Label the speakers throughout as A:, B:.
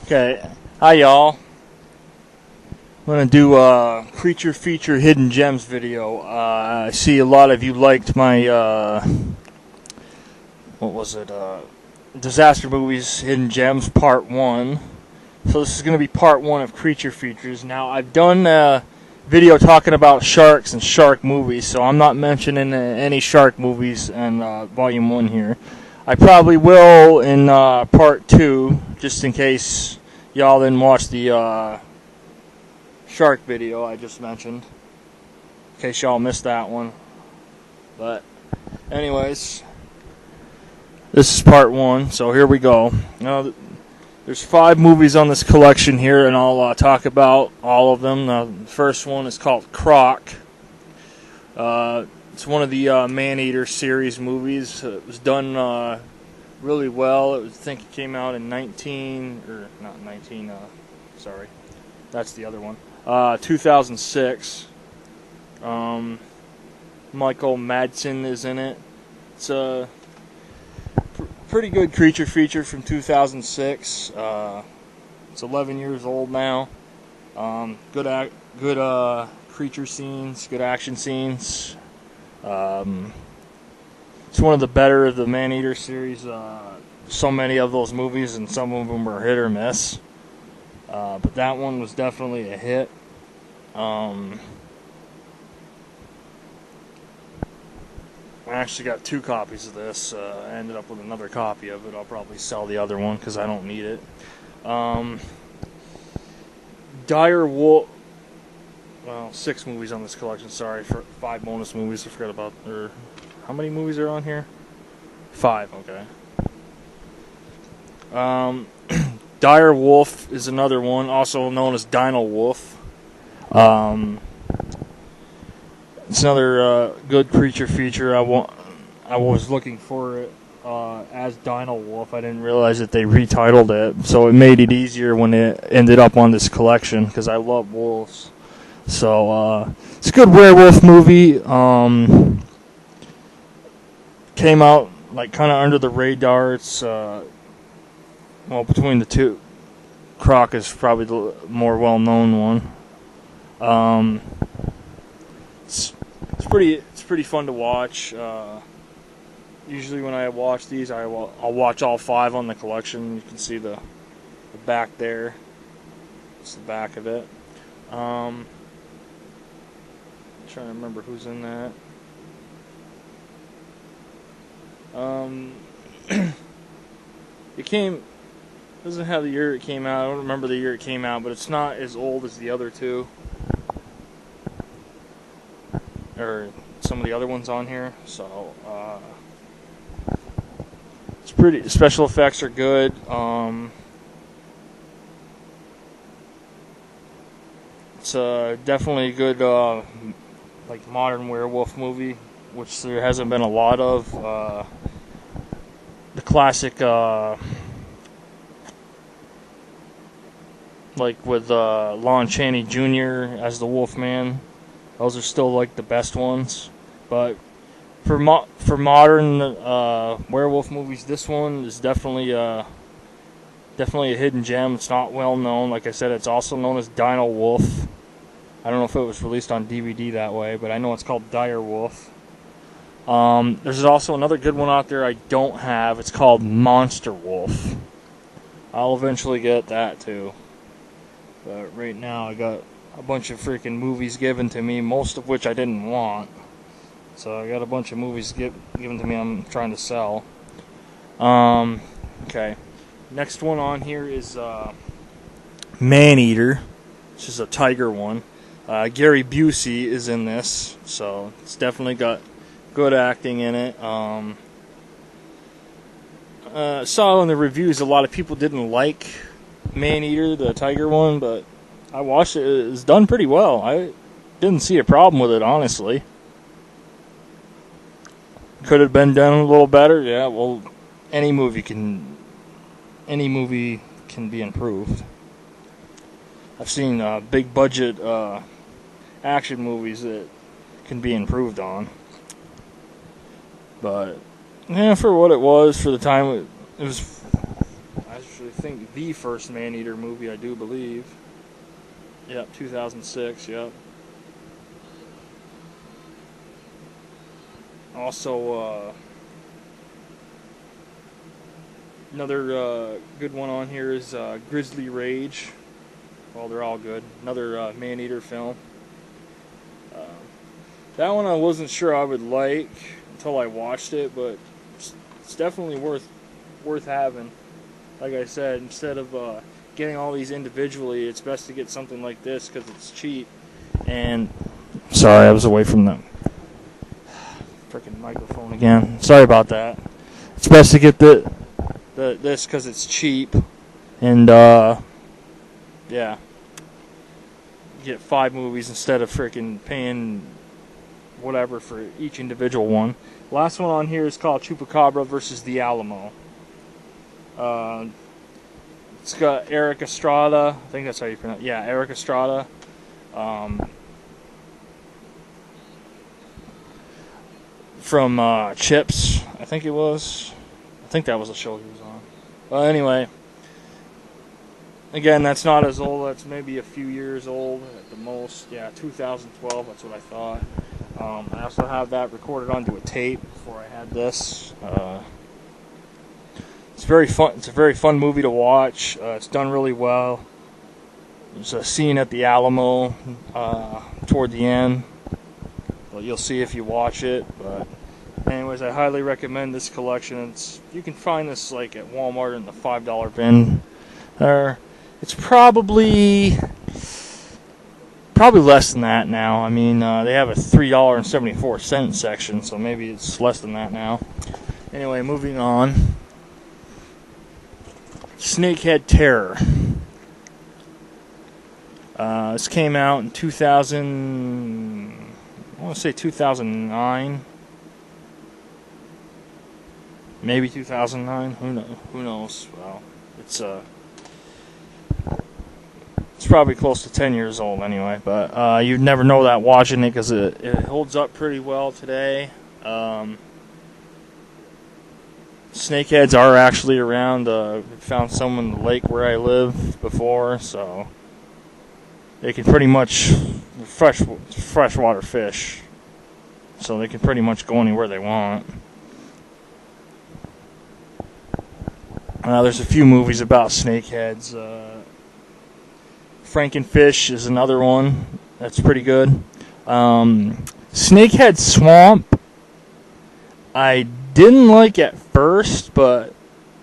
A: Okay, hi y'all. I'm gonna do a creature feature hidden gems video. I see a lot of you liked my what was it? Disaster movies hidden gems part 1. So this is gonna be part 1 of creature features. Now I've done a video talking about sharks and shark movies, so I'm not mentioning any shark movies in volume 1 here. I probably will in part 2, just in case y'all didn't watch the shark video I just mentioned. In case y'all missed that one. But anyways, this is part 1, so here we go. Now, there's 5 movies on this collection here, and I'll talk about all of them. The first one is called Croc. It's one of the Maneater series movies. It was done really well. I think it came out in 2006. Michael Madsen is in it. It's a pretty good creature feature from 2006. It's 11 years old now. Good creature scenes, good action scenes. It's one of the better of the Maneater series. So many of those movies, and some of them were hit or miss. But that one was definitely a hit. I actually got 2 copies of this. I ended up with another copy of it. I'll probably sell the other one because I don't need it. Dire Wolf. Well, 6 movies on this collection. Sorry for 5 bonus movies. I forgot about. Or how many movies are on here? 5. Okay. Dire Wolf is another one, also known as Dino Wolf. It's another good creature feature. I was looking for it as Dino Wolf. I didn't realize that they retitled it, so it made it easier when it ended up on this collection because I love wolves. So it's a good werewolf movie. Came out like kind of under the radar. It's well, between the two, Croc is probably the more well-known one. It's pretty fun to watch. Usually when I watch these, I'll watch all 5 on the collection. You can see the back there. It's the back of it. Trying to remember who's in that. Doesn't have the year it came out. I don't remember the year it came out, but it's not as old as the other 2. Or some of the other ones on here. So, it's pretty, special effects are good. It's definitely a good, like, modern werewolf movie, which there hasn't been a lot of. The classic, like with Lon Chaney Jr. as the Wolfman, those are still like the best ones. But for modern werewolf movies, this one is definitely a hidden gem. It's not well known. Like I said, it's also known as Dino Wolf. I don't know if it was released on DVD that way, but I know it's called Dire Wolf. There's also another good one out there I don't have. It's called Monster Wolf. I'll eventually get that too. But right now I got a bunch of freaking movies given to me, most of which I didn't want. So I got a bunch of movies given to me I'm trying to sell. Okay. Next one on here is Maneater. This is a tiger one. Gary Busey is in this, so it's definitely got good acting in it. Saw in the reviews a lot of people didn't like Maneater, the tiger one, but I watched it. It's done pretty well. I didn't see a problem with it, honestly. Could have been done a little better. Yeah, well, any movie can be improved. I've seen big budget action movies that can be improved on. But yeah, for what it was, for the time, it was. actually think the first Maneater movie, I do believe. Yep, 2006, yep. Also, another good one on here is Grizzly Rage. Well, they're all good. Another Maneater film. That one I wasn't sure I would like until I watched it, but it's definitely worth having. Like I said, instead of getting all these individually, it's best to get something like this because it's cheap. And sorry, I was away from the freaking microphone again. Sorry about that. It's best to get this because it's cheap, and yeah, get 5 movies instead of freaking paying whatever for each individual one. Last one on here is called Chupacabra versus the Alamo. It's got Eric Estrada. I think that's how you pronounce it. Yeah, Eric Estrada. From Chips, I think it was. I think that was the show he was on. Well, anyway. Again, that's not as old. That's maybe a few years old at the most. Yeah, 2012. That's what I thought. I also have that recorded onto a tape before I had this. It's very fun. It's a very fun movie to watch. It's done really well. There's a scene at the Alamo toward the end. Well, you'll see if you watch it. But anyways, I highly recommend this collection. You can find this like at Walmart in the $5 bin. It's probably less than that now. I mean, they have a $3.74 section, so maybe it's less than that now. Anyway, moving on. Snakehead Terror. This came out in 2000. I want to say 2009. Maybe 2009. Who knows? Well, it's probably close to 10 years old anyway, but you'd never know that watching it because it holds up pretty well today. Snakeheads are actually around. Found some in the lake where I live before, so they can pretty much freshwater fish, so they can pretty much go anywhere they want. There's a few movies about snakeheads. Frankenfish is another one that's pretty good. Snakehead Swamp, I didn't like at first, but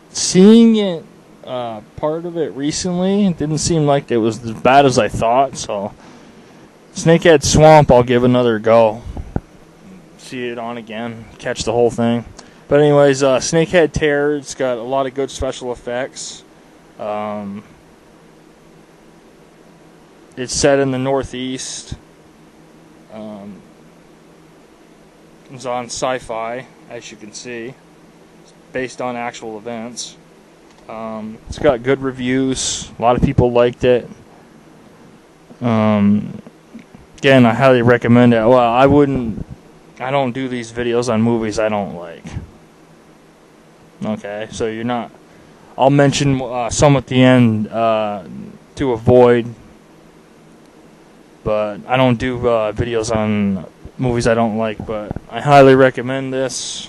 A: seeing it, part of it recently, it didn't seem like it was as bad as I thought. So, Snakehead Swamp, I'll give another go. See it on again, catch the whole thing. But anyways, Snakehead Terror, it's got a lot of good special effects. It's set in the Northeast. It's on Sci-Fi, as you can see. It's based on actual events. It's got good reviews. A lot of people liked it. Again, I highly recommend it. Well, I don't do these videos on movies I don't like. Okay, so you're not. I'll mention some at the end to avoid. But I don't do videos on movies I don't like. But I highly recommend this,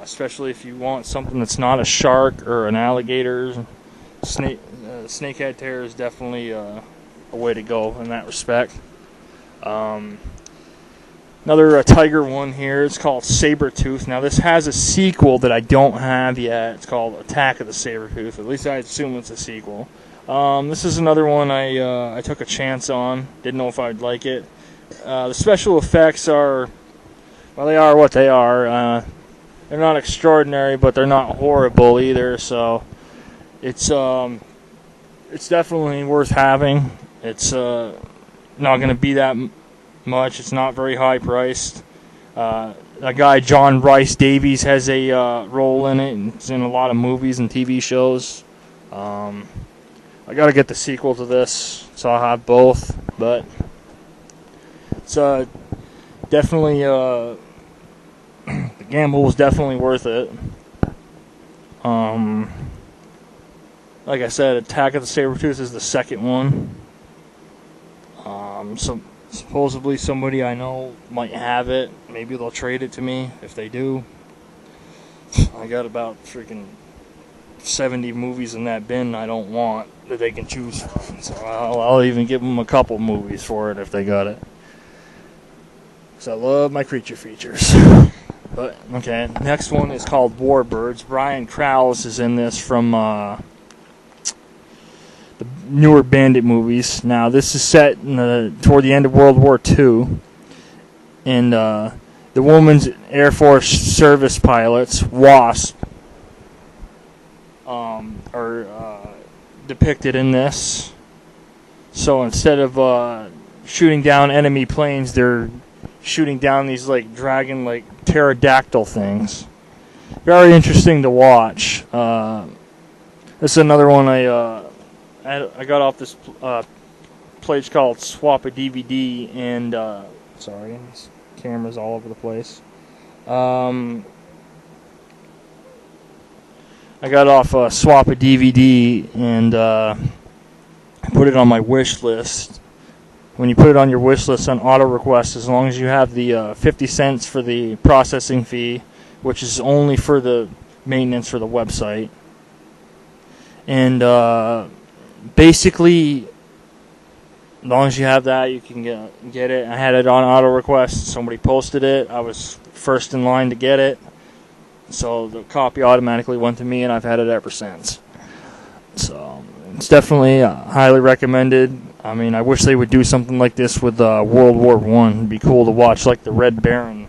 A: especially if you want something that's not a shark or an alligator. Snakehead Terror is definitely a way to go in that respect. Another tiger one here. It's called Sabretooth. Now this has a sequel that I don't have yet. It's called Attack of the Sabretooth. At least I assume it's a sequel. This is another one I took a chance on. Didn't know if I'd like it. The special effects are, well, they are what they are. They're not extraordinary, but they're not horrible either. So it's definitely worth having. It's not going to be that much. It's not very high priced. A guy, John Rice Davies, has a role in it, and it's in a lot of movies and TV shows. I gotta get the sequel to this, so I'll have both. But it's definitely the gamble was definitely worth it. Like I said, Attack of the Sabretooth is the second one. So supposedly somebody I know might have it. Maybe they'll trade it to me. If they do, I got about freaking 70 movies in that bin I don't want that they can choose from. So I'll even give them a couple movies for it if they got it. So I love my creature features. But okay, next one is called Warbirds. Brian Krause is in this from the newer Bandit movies. Now this is set in toward the end of World War II, and the Women's Air Force Service pilots, WASP, are depicted in this. So instead of shooting down enemy planes, they're shooting down these like dragon, like pterodactyl things. Very interesting to watch. This is another one I got off this place called Swap a DVD, and sorry, this camera's all over the place. I got off Swap a DVD and put it on my wish list. When you put it on your wish list on auto request, as long as you have the 50 cents for the processing fee, which is only for the maintenance for the website, and basically, as long as you have that, you can get it. I had it on auto request. Somebody posted it. I was first in line to get it. So the copy automatically went to me, and I've had it ever since. So it's definitely highly recommended. I mean, I wish they would do something like this with World War I. It'd be cool to watch, like the Red Baron,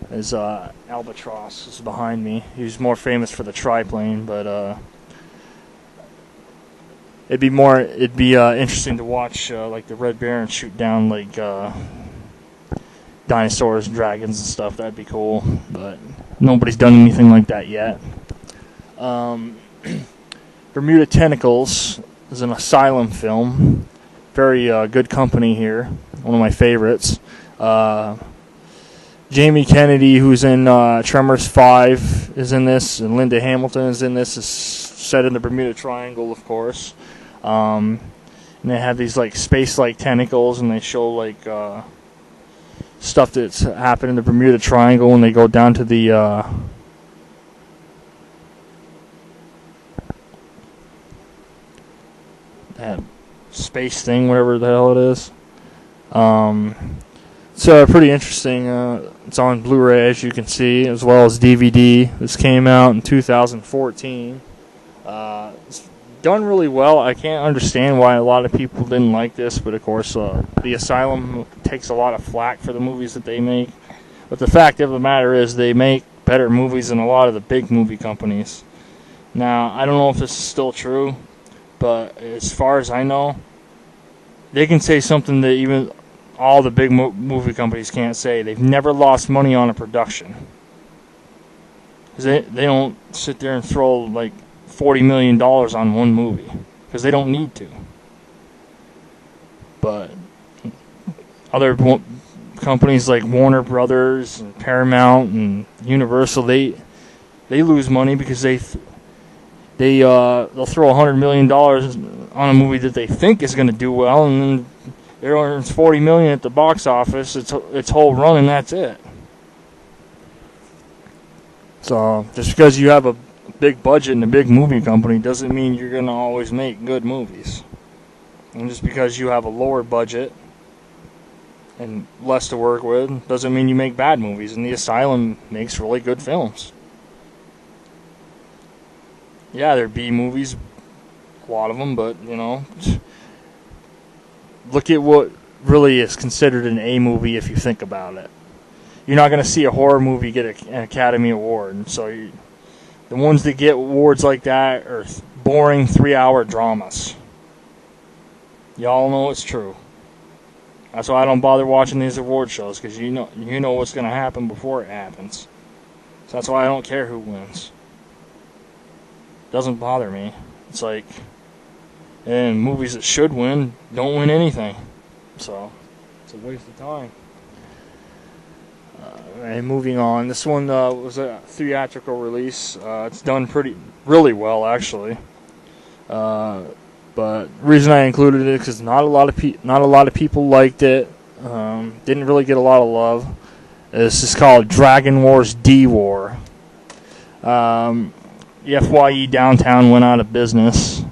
A: as Albatross is behind me. He was more famous for the triplane, but it'd be interesting to watch like the Red Baron shoot down like dinosaurs, dragons, and stuff. That'd be cool, but nobody's done anything like that yet. Bermuda Tentacles is an Asylum film. Very good company here. One of my favorites. Jamie Kennedy, who's in Tremors 5, is in this, and Linda Hamilton is in this. It's set in the Bermuda Triangle, of course. And they have these like space-like tentacles, and they show like stuff that's happened in the Bermuda Triangle when they go down to the that space thing, whatever the hell it is. So pretty interesting. It's on Blu-ray, as you can see, as well as DVD. This came out in 2014. It's done really well. I can't understand why a lot of people didn't like this, but of course, the Asylum takes a lot of flack for the movies that they make. But the fact of the matter is, they make better movies than a lot of the big movie companies. Now, I don't know if this is still true, but as far as I know, they can say something that even all the big movie companies can't say. They've never lost money on a production. They don't sit there and throw like $40 million on one movie, because they don't need to. But other companies like Warner Brothers and Paramount and Universal, they lose money because they'll throw $100 million on a movie that they think is going to do well, and then it earns $40 million at the box office. Its whole run, and that's it. So just because you have a big budget and a big movie company doesn't mean you're going to always make good movies. And just because you have a lower budget and less to work with doesn't mean you make bad movies. And the Asylum makes really good films. Yeah, they're B movies, a lot of them, but, you know, look at what really is considered an A movie if you think about it. You're not going to see a horror movie get an Academy Award. And so the ones that get awards like that are boring 3-hour dramas. Y'all know it's true. That's why I don't bother watching these award shows, because you know what's going to happen before it happens. So that's why I don't care who wins. Doesn't bother me. It's like, and movies that should win don't win anything. So it's a waste of time. And moving on, this one was a theatrical release. It's done really well, actually. But the reason I included it is because not a lot of people liked it. Didn't really get a lot of love. This is called Dragon Wars D-War. The FYE downtown went out of business,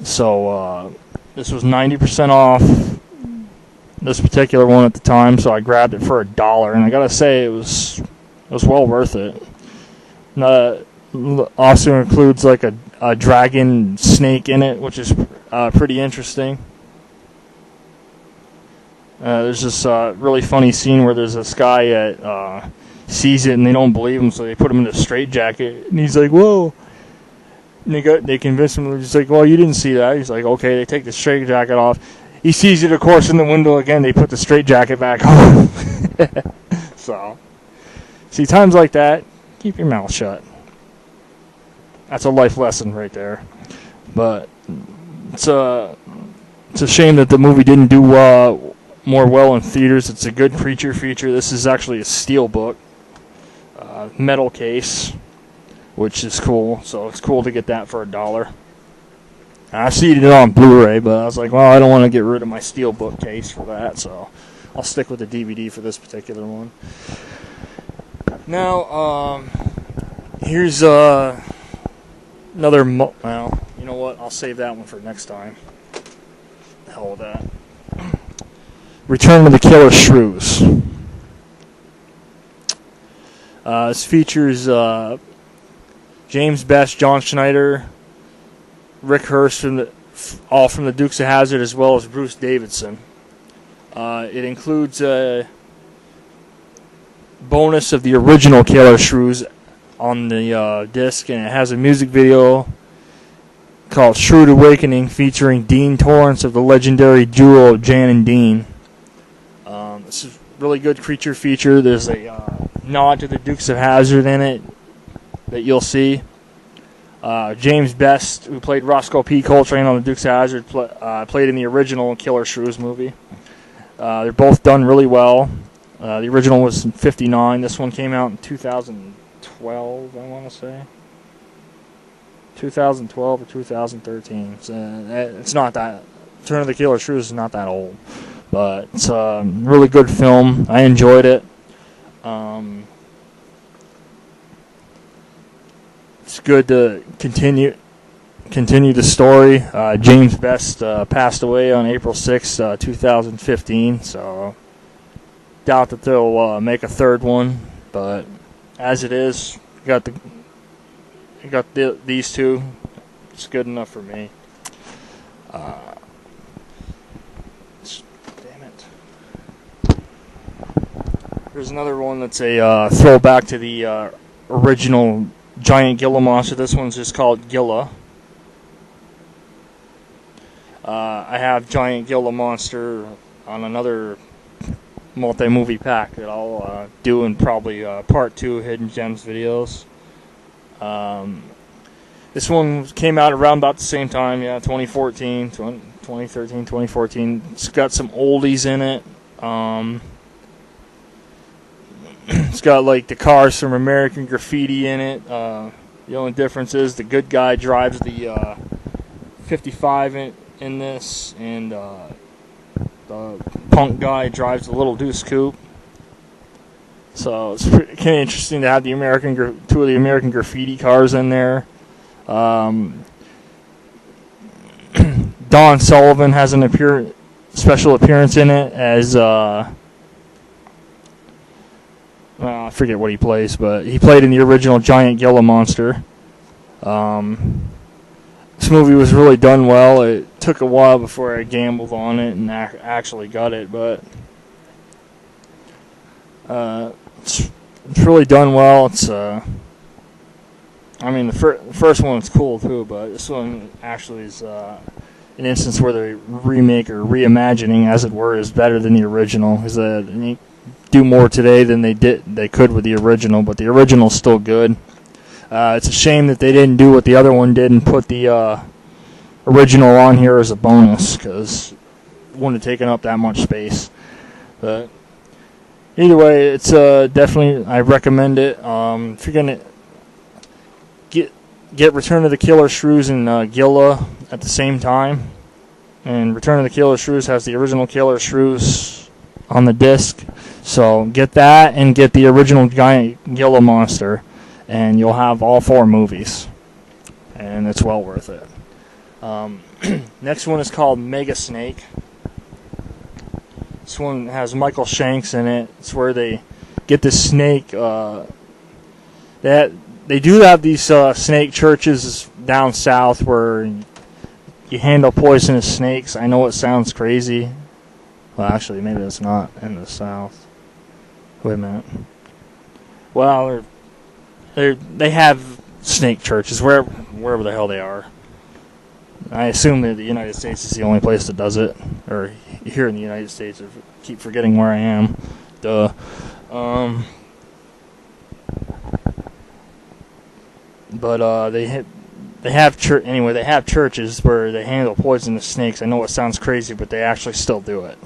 A: so this was 90% off. This particular one at the time, so I grabbed it for $1, and I gotta say it was well worth it. Also includes like a dragon snake in it, which is pretty interesting. There's this really funny scene where there's this guy that sees it and they don't believe him, so they put him in a straitjacket, and he's like, "Whoa!" And they convince him. He's like, "Well, you didn't see that." He's like, "Okay." They take the straitjacket off. He sees it, of course, in the window again. They put the straitjacket back on. So, see, times like that, keep your mouth shut. That's a life lesson right there. But it's a shame that the movie didn't do more well in theaters. It's a good creature feature. This is actually a steel book, metal case, which is cool. So it's cool to get that for $1. I seen it on Blu-ray, but I was like, well, I don't want to get rid of my steel book case for that, so I'll stick with the DVD for this particular one. Now, here's another. Well, you know what? I'll save that one for next time. The hell with that. Return of the Killer Shrews. This features James Best, John Schneider, Rick Hurst all from the Dukes of Hazzard, as well as Bruce Davidson. It includes a bonus of the original Killer Shrews on the disc, and it has a music video called Shrewd Awakening featuring Dean Torrance of the legendary duo Jan and Dean. This is a really good creature feature. There's a nod to the Dukes of Hazzard in it that you'll see. James Best, who played Roscoe P. Coltrane on the Dukes of Hazzard, played in the original Killer Shrews movie. They're both done really well. The original was in '59. This one came out in 2012, I want to say. 2012 or 2013. It's not that. Return of the Killer Shrews is not that old. But it's a really good film. I enjoyed it. It's good to continue the story. James Best passed away on April 6, 2015, so doubt that they'll make a third one. But as it is, these two. It's good enough for me. Damn it. There's another one that's a throwback to the original giant Gila monster. This one's just called Gila. I have giant Gila monster on another multi-movie pack that I'll do in probably part 2 Hidden Gems videos. This one came out around about the same time, 2013, 2014. It's got some oldies in it. It's got like the cars from American Graffiti in it. The only difference is the good guy drives the 55 in this, and the punk guy drives the Little Deuce Coupe. So it's kind of interesting to have the two of the American Graffiti cars in there. Don Sullivan has an special appearance in it as I forget what he plays, but he played in the original Giant Gila Monster. This movie was really done well. It took a while before I gambled on it and actually got it, but it's really done well. It's the first one was cool too, but this one actually is an instance where the remake or reimagining, as it were, is better than the original. Because they do more today than they could with the original, but the original's still good. It's a shame that they didn't do what the other one did and put the original on here as a bonus, because it wouldn't have taken up that much space. But either way, it's definitely, I recommend it. If you're gonna get Return of the Killer Shrews and Gila at the same time. And Return of the Killer Shrews has the original Killer Shrews on the disc. So get that and get the original giant Gila monster. And you'll have all 4 movies. And it's well worth it. Next one is called Mega Snake. This one has Michael Shanks in it. It's where they get this snake. They do have these snake churches down south where you handle poisonous snakes. I know it sounds crazy. Well, actually, maybe it's not in the south. Wait a minute. Well, they have snake churches wherever the hell they are. I assume that the United States is the only place that does it, or here in the United States. I keep forgetting where I am. Duh. But they have churches where they handle poisonous snakes. I know it sounds crazy, but they actually still do it.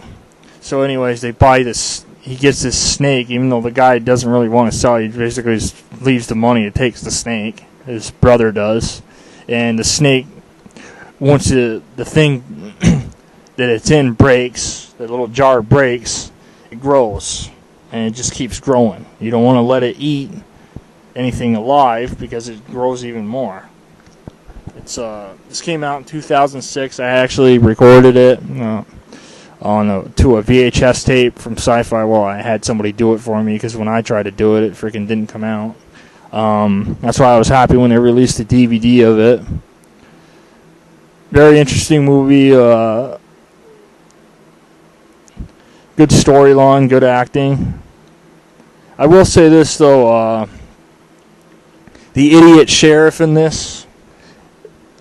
A: So, anyways, they buy this. He gets this snake, even though the guy doesn't really want to sell it. He basically just leaves the money and takes the snake. His brother does, and the snake, once the thing that it's in breaks, the little jar breaks, it grows, and it just keeps growing. You don't want to let it eat anything alive because it grows even more. It's this came out in 2006. I actually recorded it to a VHS tape from Sci-Fi. Well, I had somebody do it for me because when I tried to do it, it freaking didn't come out. That's why I was happy when they released the DVD of it. Very interesting movie. Good storyline, good acting. I will say this though, the idiot sheriff in this,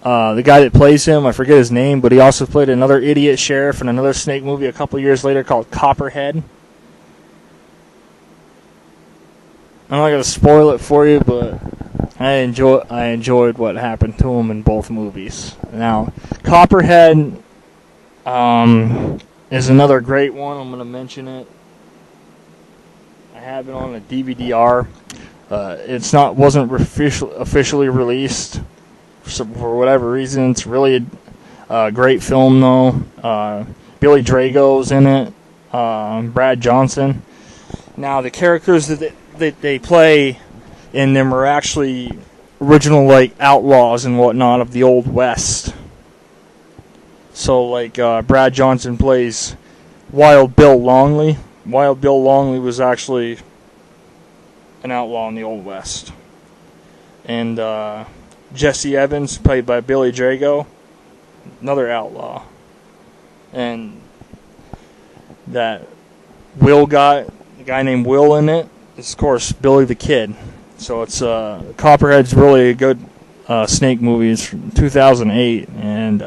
A: the guy that plays him, I forget his name, but he also played another idiot sheriff in another Snake movie a couple years later called Copperhead. I'm not going to spoil it for you, but I enjoyed what happened to him in both movies. Now, Copperhead is another great one. I'm going to mention it. I have it on a DVD-R. Wasn't officially released for whatever reason. It's really a great film, though. Billy Drago's in it. Brad Johnson. Now, the characters that they play in them are actually original, like, outlaws and whatnot of the Old West. So, like, Brad Johnson plays Wild Bill Longley. Wild Bill Longley was actually an outlaw in the Old West. And Jesse Evans, played by Billy Drago, another outlaw. And that Will guy, the guy named Will in it, is, of course, Billy the Kid. So it's Copperhead's really a good snake movie. It's from 2008, and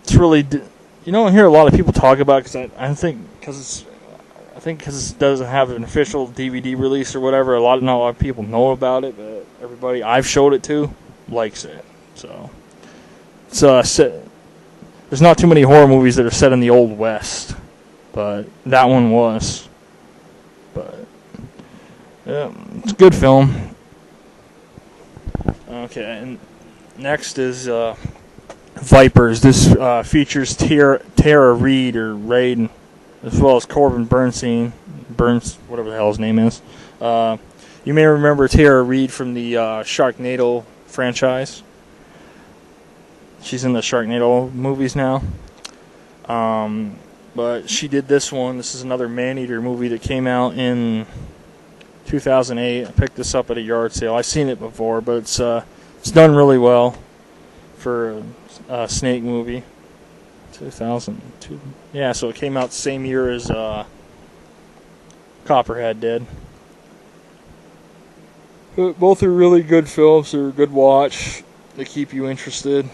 A: it's really you don't hear a lot of people talk about it because it doesn't have an official DVD release or whatever. Not a lot of people know about it, but everybody I've showed it to likes it. So it's there's not too many horror movies that are set in the Old West, but that one was. But yeah, it's a good film. Okay, and next is Vipers. This features Tara Reid or Raid, as well as Corbin Burns, whatever the hell his name is. You may remember Tara Reid from the Sharknado franchise. She's in the Sharknado movies now. But she did this one. This is another Maneater movie that came out in 2008. I picked this up at a yard sale. I've seen it before, but it's done really well for a snake movie. 2002. Yeah, so it came out the same year as Copperhead did. But both are really good films. They're a good watch. They keep you interested.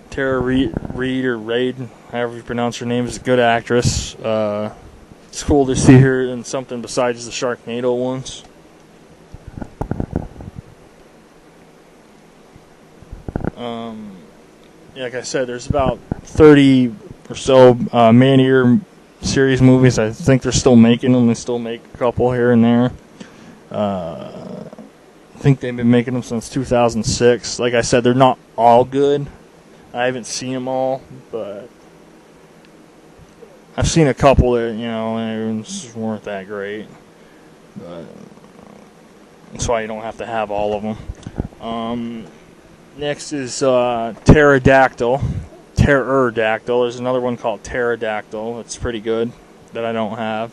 A: Tara Reid or Raid, however you pronounce her name, is a good actress. It's cool to see her in something besides the Sharknado ones. like I said, there's about 30 or so Maneater series movies. I think they're still making them. They still make a couple here and there. I think they've been making them since 2006. Like I said, they're not all good. I haven't seen them all, but I've seen a couple that, you know, and just weren't that great. But that's why you don't have to have all of them. Next is Pterodactyl. There's another one called Pterodactyl. It's pretty good that I don't have.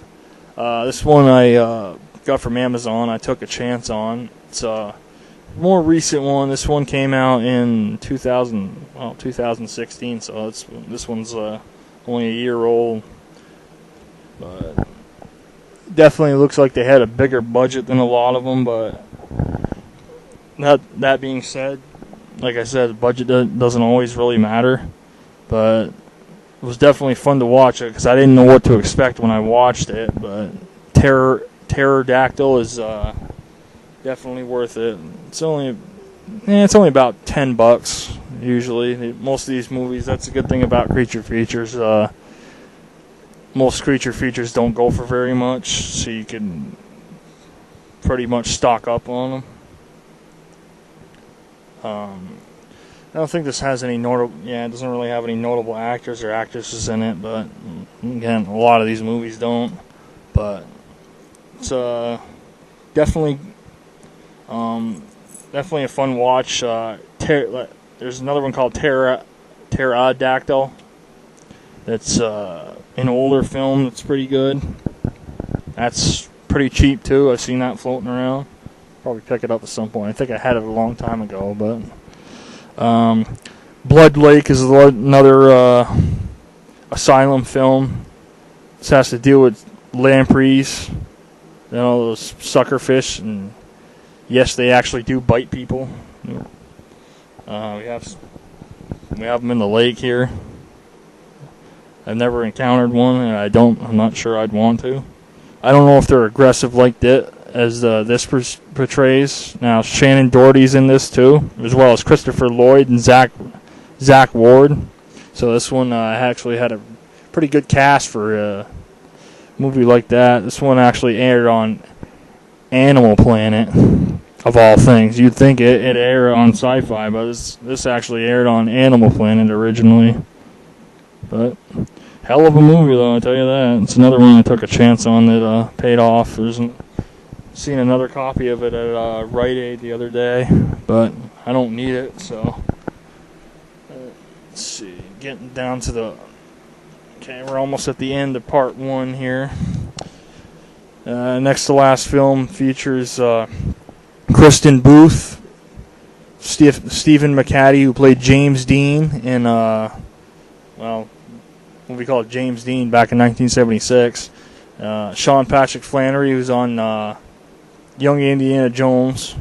A: This one I got from Amazon. I took a chance on. It's a more recent one. This one came out in 2016, so this one's only a year old. But definitely looks like they had a bigger budget than a lot of them. But that being said, like I said, the budget doesn't always really matter. But it was definitely fun to watch it because I didn't know what to expect when I watched it. But Pterodactyl is definitely worth it. It's only about $10 usually. Most of these movies, that's a good thing about creature features. Most creature features don't go for very much, so you can pretty much stock up on them. I don't think this has any notable. Yeah, it doesn't really have any notable actors or actresses in it. But again, a lot of these movies don't. But it's definitely a fun watch. There's another one called Pterodactyl. That's an older film. That's pretty good. That's pretty cheap too. I've seen that floating around. Probably pick it up at some point. I think I had it a long time ago, but. Blood Lake is another asylum film. This has to deal with lampreys, you know, those sucker fish, and yes, they actually do bite people. We have them in the lake here. I've never encountered one, and I'm not sure I'd want to. I don't know if they're aggressive like that as this portrays. Now, Shannon Doherty's in this too, as well as Christopher Lloyd and Zack Ward. So this one actually had a pretty good cast for a movie like that. This one actually aired on Animal Planet, of all things. You'd think it aired on Sci-Fi, but this actually aired on Animal Planet originally. But hell of a movie, though, I tell you that. It's another one I took a chance on that paid off. Seen another copy of it at Rite Aid the other day, but I don't need it, so let's see, getting down to okay, we're almost at the end of part 1 here. Next to last film features Kristen Booth, Stephen McHattie, who played James Dean in movie called James Dean back in 1976. Sean Patrick Flannery, who's on Young Indiana Jones,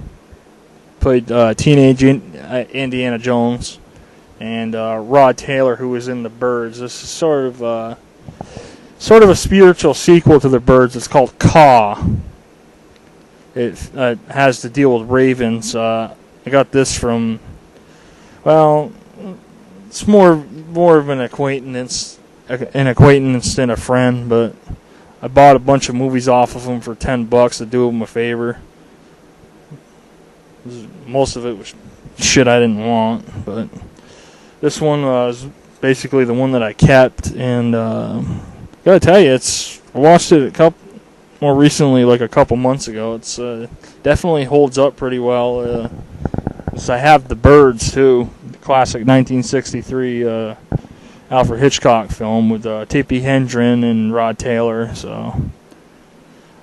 A: played Teenage Indiana Jones, and Rod Taylor, who was in The Birds. This is sort of a spiritual sequel to The Birds. It's called Caw. It has to deal with ravens. I got this from, well, it's more of an acquaintance than a friend, but I bought a bunch of movies off of them for $10 to do them a favor. Most of it was shit I didn't want, but this one was basically the one that I kept, and gotta tell you, I watched it more recently, like a couple months ago. It's definitely holds up pretty well. I have The Birds too, the classic 1963 Alfred Hitchcock film with Tippi Hedren and Rod Taylor. So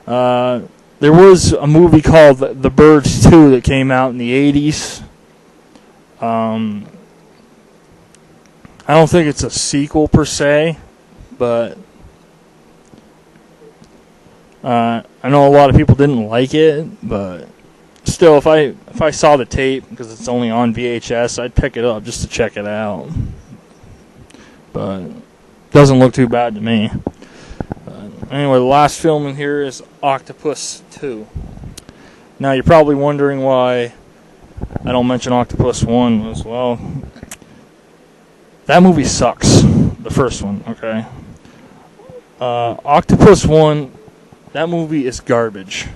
A: there was a movie called The Birds 2 that came out in the 80s. I don't think it's a sequel per se, but I know a lot of people didn't like it, but still, if I saw the tape, because it's only on VHS, I'd pick it up just to check it out. But it doesn't look too bad to me. Anyway, the last film in here is Octopus 2. Now, you're probably wondering why I don't mention Octopus 1 as well. That movie sucks. The first one, okay? Octopus 1, that movie is garbage.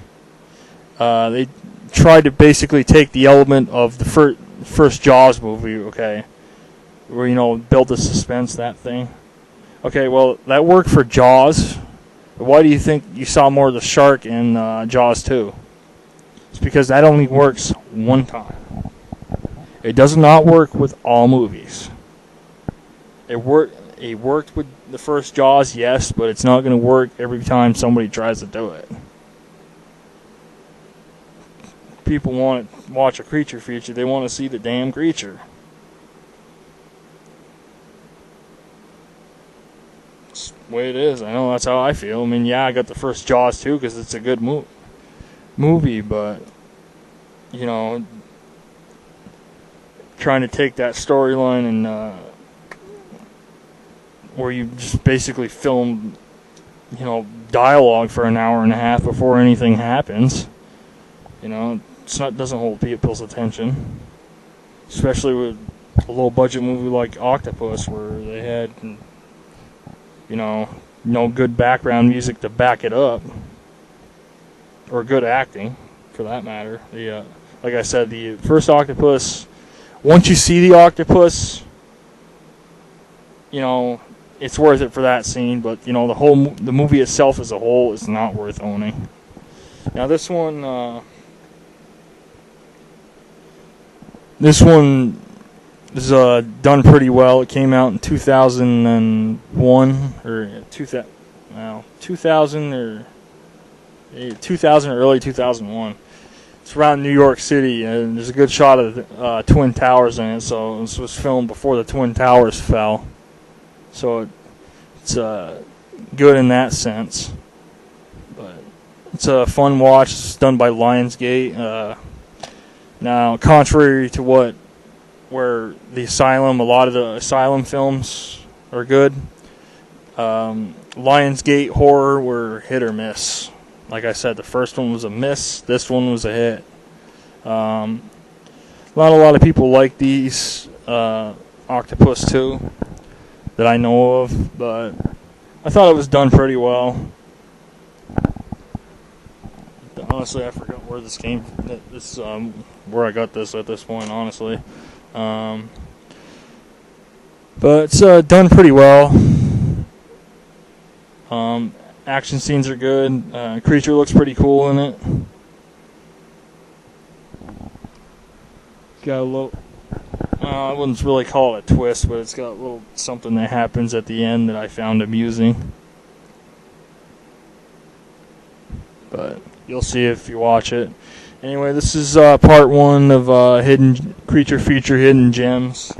A: They tried to basically take the element of the first Jaws movie, okay? Where, you know, build the suspense, that thing. Okay, well, that worked for Jaws. But why do you think you saw more of the shark in Jaws 2? It's because that only works one time. It does not work with all movies. It worked with the first Jaws, yes, but it's not going to work every time somebody tries to do it. People want to watch a creature feature, they want to see the damn creature. That's the way it is. I know that's how I feel. I mean, yeah, I got the first Jaws too because it's a good movie, but, you know, trying to take that storyline and where you just basically film, you know, dialogue for an hour and a half before anything happens. You know, doesn't hold people's attention, especially with a low budget movie like Octopus, where they had, you know, no good background music to back it up, or good acting, for that matter. Like I said, the first Octopus. Once you see the octopus, you know, it's worth it for that scene, but, you know, the movie itself as a whole is not worth owning. Now this one is done pretty well. It came out in 2001 or 2000 or early 2001. It's around New York City, and there's a good shot of the Twin Towers in it. So this was filmed before the Twin Towers fell. So it's good in that sense. But it's a fun watch. It's done by Lionsgate. Now, contrary to where the Asylum, a lot of the Asylum films are good, Lionsgate horror were hit or miss. Like I said, the first one was a miss. This one was a hit. Not a lot of people like these Octopus 2 that I know of, but I thought it was done pretty well. Honestly, I forgot where this came. Where I got this at this point, honestly. But it's done pretty well. Action scenes are good. Creature looks pretty cool in it. Got a little, I wouldn't really call it a twist, but it's got a little something that happens at the end that I found amusing. But you'll see if you watch it. Anyway, this is part 1 of Hidden Creature Feature Hidden Gems.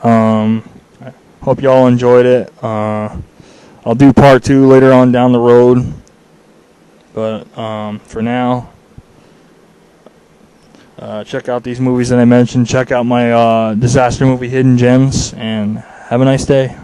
A: I hope y'all enjoyed it. I'll do part 2 later on down the road. But for now, check out these movies that I mentioned. Check out my disaster movie Hidden Gems. And have a nice day.